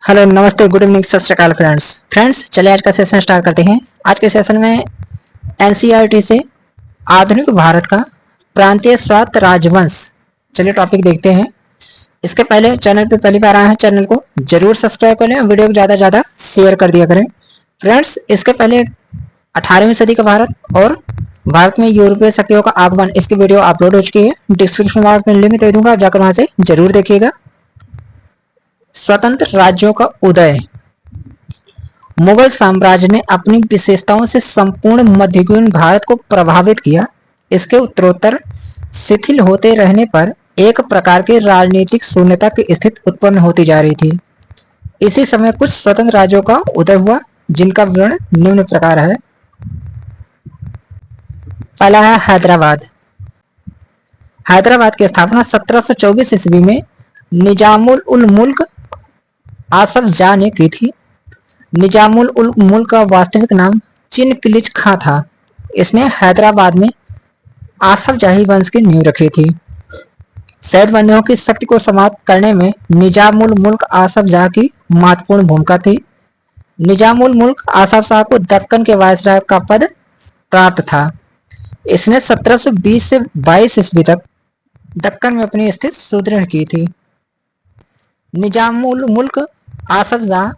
Hello, नमस्ते, good evening, सत श्री अकाल फ्रेंड्स चलिए आज का सेशन स्टार्ट करते हैं। आज के सेशन में एनसीईआरटी से आधुनिक भारत का प्रांतीय स्वायत्त राजवंश, चलिए टॉपिक देखते हैं। इसके पहले चैनल पे पहली बार आए हैं, चैनल को जरूर सब्सक्राइब कर लें, वीडियो को ज़्यादा से ज़्यादा शेयर कर दिया करें। फ्रेंड्स, इसके पहले 18वीं सदी का भारत और भारत में यूरोपीय शक्तियों का आगमन, इसकी वीडियो अपलोड हो चुकी है, डिस्क्रिप्शन बॉक्स में लिंक दे दूंगा, जाकर वहां से जरूर देखिएगा। स्वतंत्र राज्यों का उदय। मुगल साम्राज्य ने अपनी विशेषताओं से संपूर्ण मध्ययुगीन भारत को प्रभावित किया। इसके उत्तरोत्तर शिथिल होते रहने पर एक प्रकार की राजनीतिक शून्यता की स्थिति उत्पन्न होती जा रही थी। इसी समय कुछ स्वतंत्र राज्यों का उदय हुआ, जिनका विवरण निम्न प्रकार है। पहला है हैदराबाद। हैदराबाद की स्थापना 1724 ईस्वी में निजामुल उल मुल्क आसफ जाह ने की थी। निजामुल उल मुल्क का वास्तविक नाम चिनकिलिच खां था। इसने हैदराबाद में आसफ जाही वंश की नींव रखी थी। सैयद बंदियों की शक्ति को समाप्त करने में निजामुल मुल्क आसफ जाह की महत्वपूर्ण भूमिका थी। निजामुल मुल्क आसफ शाह को दक्कन के वायसराय का पद प्राप्त था। इसने 1720 से 22 ईस्वी तक दक्कन में अपनी स्थिति सुदृढ़ की थी। निजामुल मुल्क आसफ जाह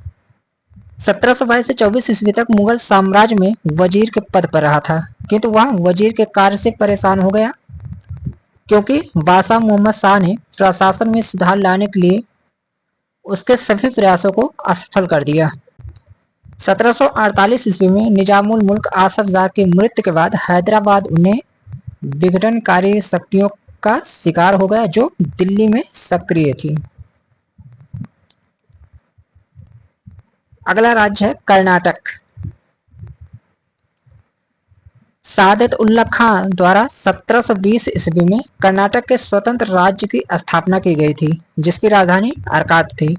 1722 से 24 ईस्वी तक मुगल साम्राज्य में वजीर के पद पर रहा था, किंतु वह वजीर के कार्य से परेशान हो गया, क्योंकि बादशाह मोहम्मद शाह ने प्रशासन में सुधार लाने के लिए उसके सभी प्रयासों को असफल कर दिया। 1748 ईस्वी में निजामुल मुल्क आसफ जाह की मृत्यु के बाद हैदराबाद उन्हें विघटनकारी शक्तियों का शिकार हो गया, जो दिल्ली में सक्रिय थी। अगला राज्य है कर्नाटक। सादत उल्ला खां द्वारा 1720 ईस्वी में कर्नाटक के स्वतंत्र राज्य की स्थापना की गई थी, जिसकी राजधानी अर्काट थी।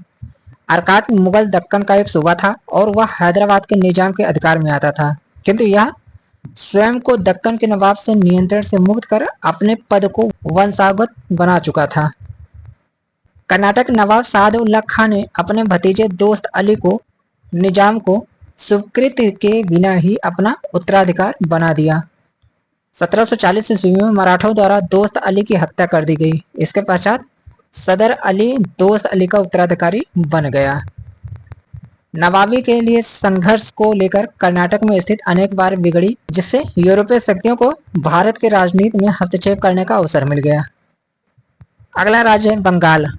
अर्काट मुगल दक्कन का एक सूबा था और वह हैदराबाद के निजाम के अधिकार में आता था, किंतु यह स्वयं को दक्कन के नवाब से नियंत्रण से मुक्त कर अपने पद को वंशागत बना चुका था। कर्नाटक नवाब साद उल्ला खां ने अपने भतीजे दोस्त अली को निजाम को स्वीकृति के बिना ही अपना उत्तराधिकार बना दिया। 1740 ईस्वी में मराठों द्वारा दोस्त अली की हत्या कर दी गई। इसके पश्चात सदर अली दोस्त अली का उत्तराधिकारी बन गया। नवाबी के लिए संघर्ष को लेकर कर्नाटक में स्थिति अनेक बार बिगड़ी, जिससे यूरोपीय शक्तियों को भारत के राजनीति में हस्तक्षेप करने का अवसर मिल गया। अगला राज्य है बंगाल।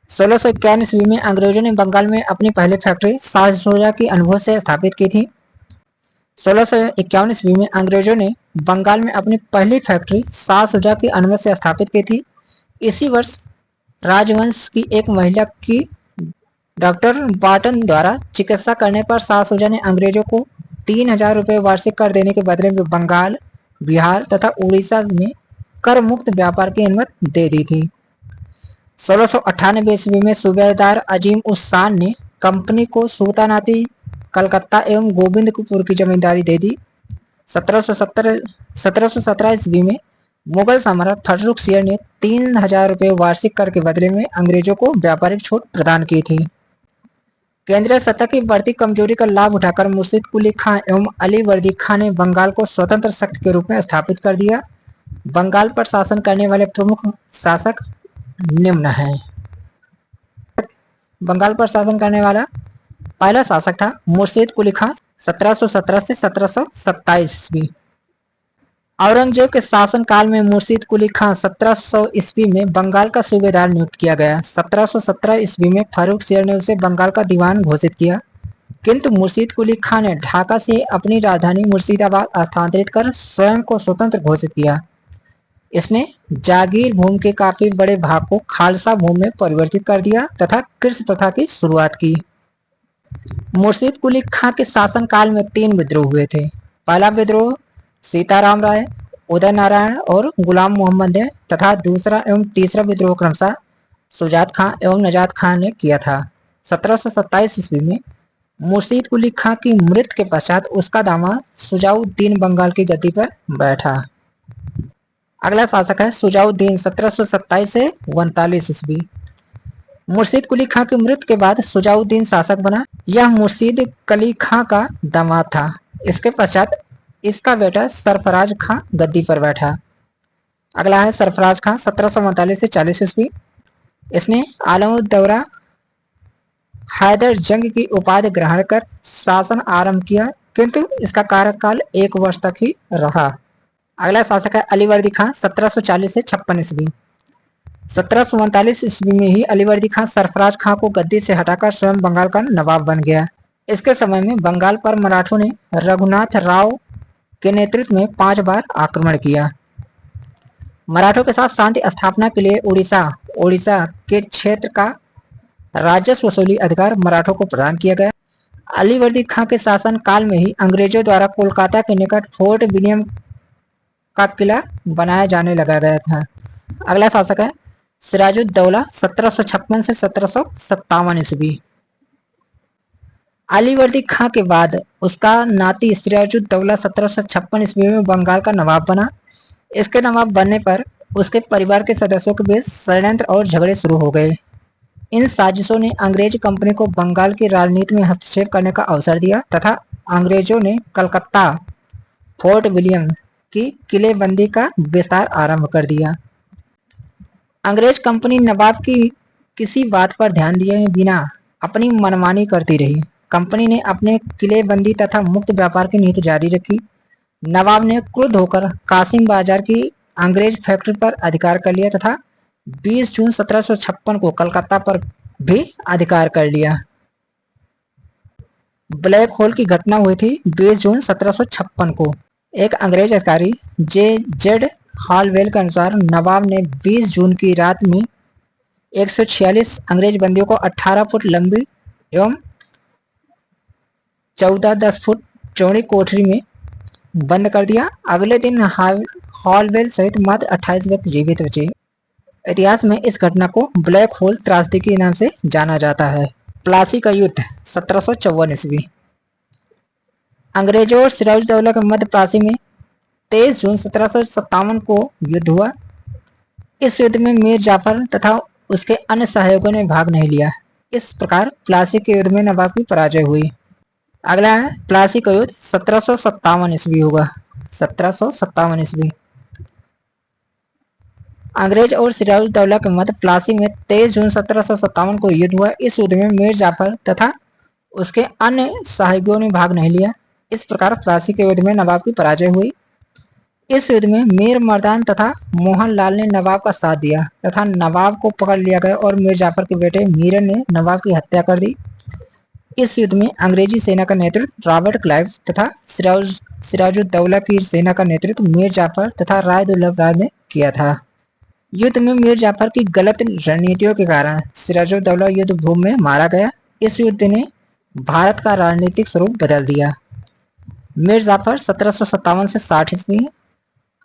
1651 ईस्वी में अंग्रेजों ने बंगाल में अपनी पहली फैक्ट्री शाह सोजा की अनुभव से स्थापित की थी। 1651 ईस्वी में अंग्रेजों ने बंगाल में अपनी पहली फैक्ट्री शाह सोजा की अनुमति से स्थापित की थी। इसी वर्ष राजवंश की एक महिला की डॉक्टर बाटन द्वारा चिकित्सा करने पर शाह सोजा ने अंग्रेजों को 3000 रुपये वार्षिक कर देने के बदले में बंगाल, बिहार तथा उड़ीसा में कर मुक्त व्यापार की अनुमति दे दी थी। 1698 ईस्वी में सूबेदार अजीम उस शान ने कंपनी को सुल्तानाती कलकत्ता एवं गोविंदपुर की जमींदारी दे दी। 1717 ईस्वी में मुगल सम्राट फर्रुख सियर ने 3000 रुपये वार्षिक कर के बदले में अंग्रेजों को व्यापारिक छूट प्रदान की थी। केंद्रीय सत्ता की बढ़ती कमजोरी का लाभ उठाकर मुर्शिद कुली खां एवं अली वर्दी खां ने बंगाल को स्वतंत्र शक्ति के रूप में स्थापित कर दिया। बंगाल पर शासन करने वाले प्रमुख शासक निम्न है। बंगाल पर शासन करने वाला पहला शासक था मुर्शिद कुली खां 1717 से 1727 ईस्वी। औरंगजेब के शासन काल में मुर्शिद कुली खां 1700 ईस्वी में बंगाल का सूबेदार नियुक्त किया गया। 1717 ईस्वी में फारूक शेर ने उसे बंगाल का दीवान घोषित किया, किंतु मुर्शिद कुली खां ने ढाका से अपनी राजधानी मुर्शिदाबाद स्थानांतरित कर स्वयं को स्वतंत्र घोषित किया। इसने जागीर भूमि के काफी बड़े भाग को खालसा भूमि में परिवर्तित कर दिया तथा कृषि प्रथा की शुरुआत की। मुर्शिद कुली खां के शासन काल में 3 विद्रोह हुए थे। पहला विद्रोह सीताराम राय, उदय नारायण और गुलाम मोहम्मद ने तथा दूसरा एवं तीसरा विद्रोह क्रमशः सुजात खां एवं नजात खां ने किया था। 1727 ईस्वी में मुर्शिद कुली खां की मृत्यु के पश्चात उसका दामाद सुजाउद्दीन बंगाल की गद्दी पर बैठा। अगला शासक है सुजाउद्दीन 1727 से 39 ईस्वी। मुर्शीद कुली खां की मृत्यु के बाद सुजाउद्दीन शासक बना। यह मुर्शीद कुली खां का दामाद था। इसके पश्चात इसका बेटा सरफराज खां गद्दी पर बैठा। अगला है सरफराज खां 1739 से 40 ईस्वी। इसने आलम-उद-दौला हैदर जंग की उपाधि ग्रहण कर शासन आरंभ किया, किंतु इसका कार्यकाल 1 वर्ष तक ही रहा। अगला शासक है अलीवर्दी खां 1740 से 56 ईस्वी। 1739 ईस्वी में ही अलीवर्दी खां सरफराज खां को गद्दी से हटाकर स्वयं बंगाल का नवाब बन गया। इसके समय में बंगाल पर मराठों ने रघुनाथ राव के नेतृत्व में 5 बार आक्रमण किया। मराठों के साथ शांति स्थापना के लिए उड़ीसा के क्षेत्र का राजस्व वसूली अधिकार मराठों को प्रदान किया गया। अलीवर्दी खां के शासन काल में ही अंग्रेजों द्वारा कोलकाता के निकट फोर्ट विलियम का किला बनाया जाने लगा गया था। अगला शासक है सिराजुद्दौला 1756 से 1757 ईस्वी। अलीवर्दी खां के बाद उसका नाती सिराजुद्दौला 1756 ईस्वी में बंगाल का नवाब बना। इसके नवाब बनने पर उसके परिवार के सदस्यों के बीच षड्यंत्र और झगड़े शुरू हो गए। इन साजिशों ने अंग्रेज कंपनी को बंगाल की राजनीति में हस्तक्षेप करने का अवसर दिया तथा अंग्रेजों ने कलकत्ता फोर्ट विलियम की किलेबंदी का विस्तार आरंभ कर दिया। अंग्रेज कंपनी नवाब की किसी बात पर ध्यान दिए बिना अपनी मनमानी करती रही। कंपनी ने अपने किलेबंदी तथा मुक्त व्यापार की नीति जारी रखी। नवाब ने क्रुद्ध होकर कासिम बाजार की अंग्रेज फैक्ट्री पर अधिकार कर लिया तथा 20 जून 1756 को कलकत्ता पर भी अधिकार कर लिया। ब्लैक होल की घटना हुई थी 20 जून 1756 को। एक अंग्रेज अधिकारी जेड हॉलवेल के अनुसार नवाब ने 20 जून की रात में 146 अंग्रेज बंदियों को 18 फुट लंबी एवं 14-10 फुट चौड़ी कोठरी में बंद कर दिया। अगले दिन हॉलवेल सहित मात्र 28 व्यक्ति जीवित बचे। इतिहास में इस घटना को ब्लैक होल त्रासदी के नाम से जाना जाता है। प्लासी का युद्ध 1754 ईस्वी। अंग्रेजों और सिराजुद्दौला के मध्य प्लासी में 23 जून 1757 को युद्ध हुआ। इस युद्ध में मीर जाफर तथा उसके अन्य सहयोगियों ने भाग नहीं लिया। इस प्रकार प्लासी के युद्ध में नवाब की पराजय हुई। अगला है प्लासी का युद्ध 1757 ईस्वी होगा। 1757 ईस्वी। अंग्रेज और सिराजुद्दौला के मध्य प्लासी में 23 जून 1757 को युद्ध हुआ। इस युद्ध में मीर जाफर तथा उसके अन्य सहयोगियों ने भाग नहीं लिया। इस प्रकार प्लासी के युद्ध में नवाब की पराजय हुई। इस युद्ध में मीर मर्दान तथा मोहन लाल ने नवाब का साथ दिया तथा नवाब को पकड़ लिया गया और मीर जाफर के बेटे मीरन ने नवाब की हत्या कर दी। इस युद्ध में अंग्रेजी सेना का नेतृत्व रॉबर्ट क्लाइव तथा सिराजुद्दौला की सेना का नेतृत्व मीर जाफर तथा राय दुर्लभ राय ने किया था। युद्ध में मीर जाफर की गलत रणनीतियों के कारण सिराजुद्दौला युद्ध भूमि में मारा गया। इस युद्ध ने भारत का राजनीतिक स्वरूप बदल दिया। मीर जाफर 1757 से 60 ईस्वी।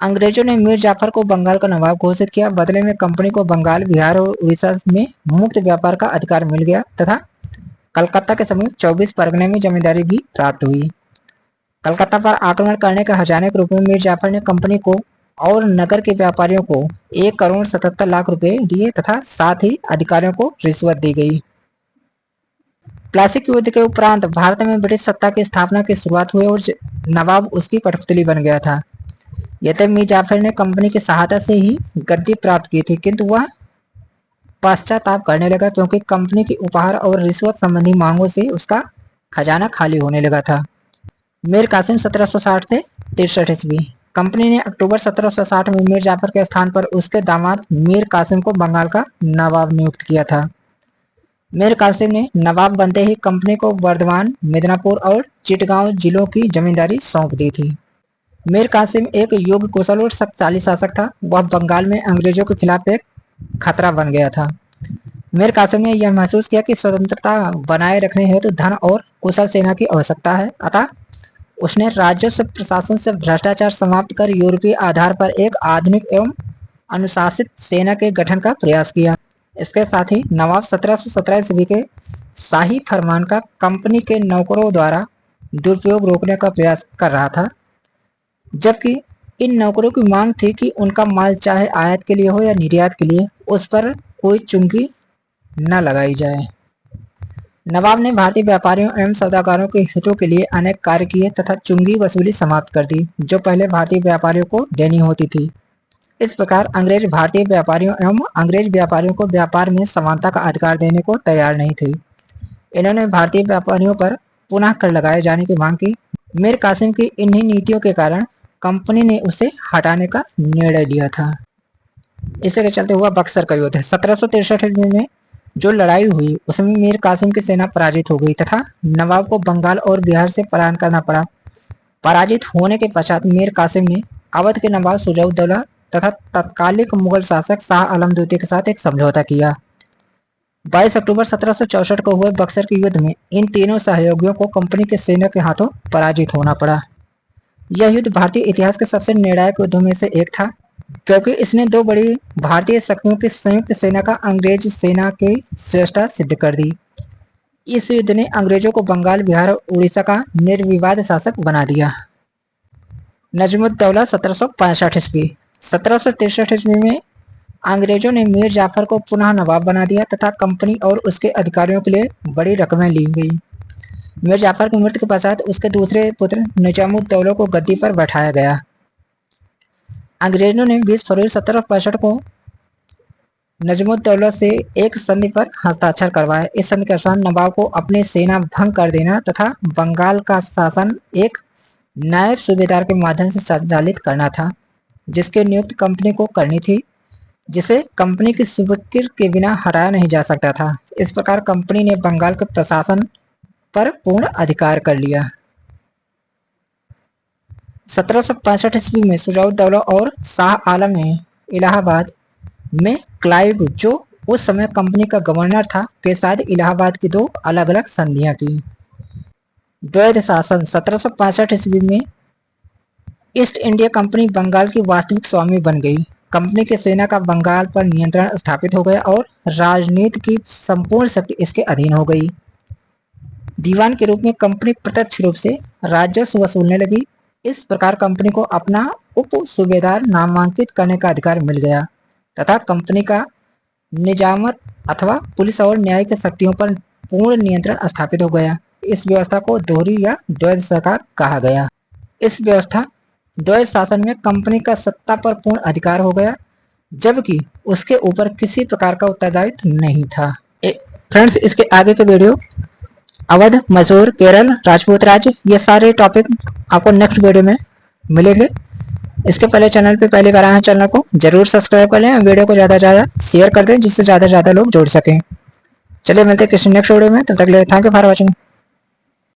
अंग्रेजों ने मीर जाफर को बंगाल का नवाब घोषित किया। बदले में कंपनी को बंगाल, बिहार और उड़ीसा में मुक्त व्यापार का अधिकार मिल गया तथा कलकत्ता के समीप 24 परगने में जमींदारी भी प्राप्त हुई। कलकत्ता पर आक्रमण करने के हर्जाने के रूप में मीर जाफर ने कंपनी को और नगर के व्यापारियों को 1 करोड़ 77 लाख रुपए दिए तथा साथ ही अधिकारियों को रिश्वत दी गई। प्लासी के युद्ध के उपरांत भारत में ब्रिटिश सत्ता की स्थापना की शुरुआत हुई और नवाब उसकी कठपुतली बन गया था। यद्यपि मीर जाफर ने कंपनी की सहायता से ही गद्दी प्राप्त की थी, किंतु वह पश्चाताप करने लगा क्योंकि कंपनी की उपहार और रिश्वत संबंधी मांगों से उसका खजाना खाली होने लगा था। मीर कासिम 1760 से 63 ईस्वी। कंपनी ने अक्टूबर 1760 में मीर जाफर के स्थान पर उसके दामाद मीर कासिम को बंगाल का नवाब नियुक्त किया था। मीर कासिम ने नवाब बनते ही कंपनी को बर्धमान, मिदनापुर और चिटगांव जिलों की जमींदारी सौंप दी थी। मीर कासिम एक योग्य, कुशल और शक्तिशाली शासक था। वह बंगाल में अंग्रेजों के खिलाफ एक खतरा बन गया था। मीर कासिम ने यह महसूस किया कि स्वतंत्रता बनाए रखने हेतु धन और कुशल सेना की आवश्यकता है। अतः उसने राजस्व प्रशासन से भ्रष्टाचार समाप्त कर यूरोपीय आधार पर एक आधुनिक एवं अनुशासित सेना के गठन का प्रयास किया। इसके साथ ही नवाब 1717 ईस्वी के शाही फरमान का कंपनी के नौकरों द्वारा दुरुपयोग रोकने का प्रयास कर रहा था, जबकि इन नौकरों की मांग थी कि उनका माल चाहे आयात के लिए हो या निर्यात के लिए उस पर कोई चुंगी न लगाई जाए। नवाब ने भारतीय व्यापारियों एवं सौदागरों के हितों के लिए अनेक कार्य किए तथा चुंगी वसूली समाप्त कर दी, जो पहले भारतीय व्यापारियों को देनी होती थी। इस प्रकार अंग्रेज भारतीय व्यापारियों एवं अंग्रेज व्यापारियों को व्यापार में समानता का अधिकार देने को तैयार नहीं थे। इन्होंने भारतीय व्यापारियों पर पुनः कर लगाए जाने की मांग की। मीर कासिम की इन्हीं नीतियों के कारण कंपनी ने उसे हटाने का निर्णय लिया था। इसी के चलते हुआ बक्सर का युद्ध। 1763 में जो लड़ाई हुई उसमें मीर कासिम की सेना पराजित हो गई तथा नवाब को बंगाल और बिहार से पलायन करना पड़ा। पराजित होने के पश्चात मीर कासिम ने अवध के नवाब सुजाउद्दौला तथा तत्कालिक मुगल शासक शाह आलम द्वितीय के साथ एक समझौता किया। 22 अक्टूबर 1764 को हुए बक्सर के युद्ध में इन तीनों सहयोगियों को कंपनी के सेना के हाथों पराजित होना पड़ा। यह युद्ध भारतीय इतिहास के सबसे निर्णायक युद्धों में से एक था, क्योंकि इसने दो बड़ी भारतीय शक्तियों की संयुक्त सेना का अंग्रेज सेना की श्रेष्ठता सिद्ध कर दी। इस युद्ध ने अंग्रेजों को बंगाल, बिहार और उड़ीसा का निर्विवाद शासक बना दिया। नजमुद्दौला 1765 ईस्वी। 1763 ईस्वी में अंग्रेजों ने मीर जाफर को पुनः नवाब बना दिया तथा कंपनी और उसके अधिकारियों के लिए बड़ी रकमें ली गई। मीर जाफर की मृत्यु के पश्चात उसके दूसरे पुत्र निजामुद्दौला को गद्दी पर बैठाया गया। अंग्रेजों ने 20 फरवरी 1765 को नजमुद्दौला से एक संधि पर हस्ताक्षर करवाए। इस संधि के अनुसार नवाब को अपनी सेना भंग कर देना तथा बंगाल का शासन एक नायब सूबेदार के माध्यम से संचालित करना था, जिसकी नियुक्ति कंपनी को करनी थी, जिसे कंपनी की स्वीकृति के बिना हटाया नहीं जा सकता था। इस प्रकार कंपनी ने बंगाल के प्रशासन पर पूर्ण अधिकार कर लिया। 1765 ईस्वी में सुजाउद्दौला और शाह आलम ने इलाहाबाद में क्लाइव, जो उस समय कंपनी का गवर्नर था, के साथ इलाहाबाद की दो अलग अलग संधियां की। द्वैध शासन। 1765 ईस्वी में ईस्ट इंडिया कंपनी बंगाल की वास्तविक स्वामी बन गई। कंपनी की सेना का बंगाल पर नियंत्रण स्थापित हो गया और राजनीति की संपूर्ण शक्ति इसके अधीन हो गई। दीवान के रूप में कंपनी प्रत्यक्ष रूप से राजस्व वसूलने लगी। इस प्रकार कंपनी को अपना उप सूबेदार नामांकित करने का अधिकार मिल गया तथा कंपनी का निजामत अथवा पुलिस और न्याय की शक्तियों पर पूर्ण नियंत्रण स्थापित हो गया। इस व्यवस्था को दोहरी या द्वैध सरकार कहा गया। इस व्यवस्था द्वैध शासन में कंपनी का सत्ता पर पूर्ण अधिकार हो गया, जबकि उसके ऊपर किसी प्रकार का उत्तरदायित्व नहीं था। फ्रेंड्स, इसके आगे के वीडियो अवध, मैसूर, केरल, राजपूत राज्य, ये सारे टॉपिक आपको नेक्स्ट वीडियो में मिलेंगे। इसके पहले चैनल पे पहली बार आए हैं, चैनल को जरूर सब्सक्राइब कर लें, वीडियो को ज़्यादा से ज़्यादा शेयर कर दें, जिससे ज़्यादा से ज़्यादा लोग जुड़ सकें। चलिए मिलते हैं किसी नेक्स्ट वीडियो में, तब तक के लिए थैंक यू फॉर वॉचिंग।